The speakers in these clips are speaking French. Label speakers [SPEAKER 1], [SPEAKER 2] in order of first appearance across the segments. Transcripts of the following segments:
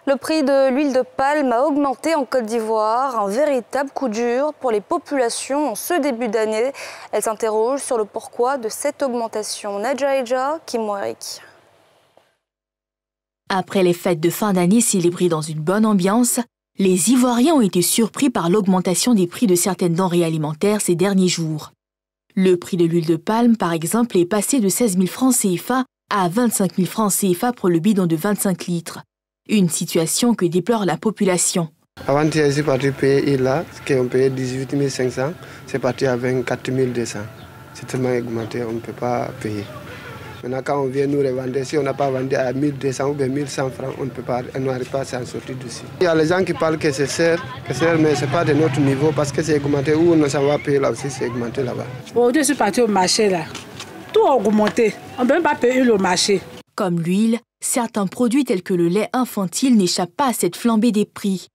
[SPEAKER 1] Le prix de l'huile de palme a augmenté en Côte d'Ivoire, un véritable coup dur pour les populations en ce début d'année. Elles s'interrogent sur le pourquoi de cette augmentation. Nadja Eja, Kim Warwick.
[SPEAKER 2] Après les fêtes de fin d'année célébrées dans une bonne ambiance, les Ivoiriens ont été surpris par l'augmentation des prix de certaines denrées alimentaires ces derniers jours. Le prix de l'huile de palme, par exemple, est passé de 16 000 francs CFA à 25 000 francs CFA pour le bidon de 25 litres. Une situation que déplore la population.
[SPEAKER 3] Avant-hier, c'est parti payer là, qu'on payait 18 500, c'est parti à 24 200. C'est tellement augmenté, on ne peut pas payer. Maintenant, quand on vient nous revendre, si on n'a pas vendu à 1200 ou bien 1100 francs, on n'arrive pas à s'en sortir d'ici. Il y a les gens qui parlent que c'est cher, mais ce n'est pas de notre niveau parce que c'est augmenté. Où on s'en va payer là aussi, c'est augmenté là-bas.
[SPEAKER 4] Aujourd'hui, je suis parti au marché là. Tout a augmenté. On ne peut même pas payer le marché.
[SPEAKER 2] Comme l'huile, certains produits tels que le lait infantile n'échappent pas à cette flambée des prix.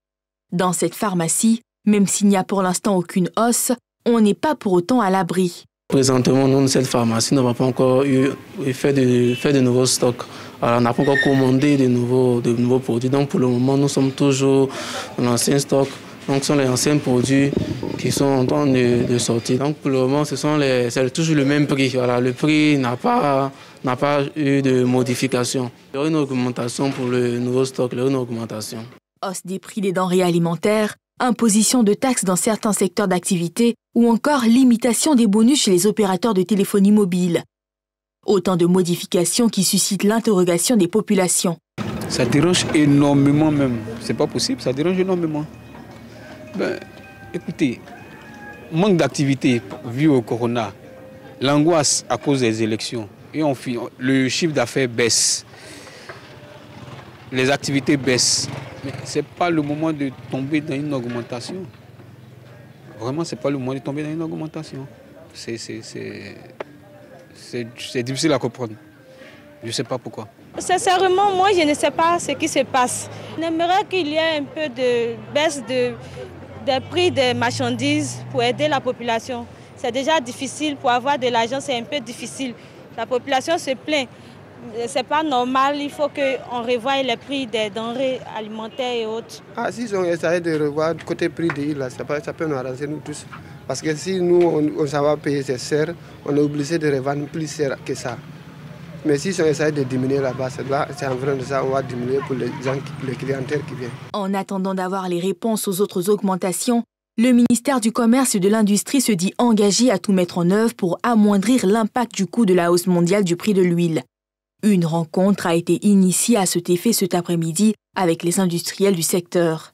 [SPEAKER 2] Dans cette pharmacie, même s'il n'y a pour l'instant aucune hausse, on n'est pas pour autant à l'abri.
[SPEAKER 5] Présentement, nous, cette pharmacie n'avons pas encore fait de nouveaux stocks. Alors, on n'a pas encore commandé de nouveaux produits. Donc, pour le moment, nous sommes toujours dans l'ancien stock. Donc, ce sont les anciens produits qui sont en train de sortir. Donc, pour le moment, c'est toujours le même prix. Voilà, le prix n'a pas eu de modification. Il y aura une augmentation pour le nouveau stock, il y aura une augmentation.
[SPEAKER 2] Hausse des prix des denrées alimentaires, imposition de taxes dans certains secteurs d'activité ou encore limitation des bonus chez les opérateurs de téléphonie mobile. Autant de modifications qui suscitent l'interrogation des populations.
[SPEAKER 6] Ça dérange énormément même. C'est pas possible, ça dérange énormément. Écoutez, manque d'activité vu au corona, l'angoisse à cause des élections, et le chiffre d'affaires baisse, les activités baissent. Mais ce n'est pas le moment de tomber dans une augmentation. Vraiment, ce n'est pas le moment de tomber dans une augmentation. C'est difficile à comprendre. Je ne sais pas pourquoi.
[SPEAKER 7] Sincèrement, moi, je ne sais pas ce qui se passe. On aimerait qu'il y ait un peu de baisse des prix des marchandises pour aider la population. C'est déjà difficile, pour avoir de l'argent, c'est un peu difficile. La population se plaint. C'est pas normal, il faut qu'on revoie les prix des denrées alimentaires et autres.
[SPEAKER 3] Si on essaie de revoir du côté prix de l'île, ça peut nous arranger nous tous. Parce que si nous, on s'en va payer c'est cher, on est obligé de revendre plus cher que ça. Mais si on essaie de diminuer là-bas, c'est en vrai de ça, on va diminuer pour les clientèles qui viennent.
[SPEAKER 2] En attendant d'avoir les réponses aux autres augmentations, le ministère du Commerce et de l'Industrie se dit engagé à tout mettre en œuvre pour amoindrir l'impact du coût de la hausse mondiale du prix de l'huile. Une rencontre a été initiée à cet effet cet après-midi avec les industriels du secteur.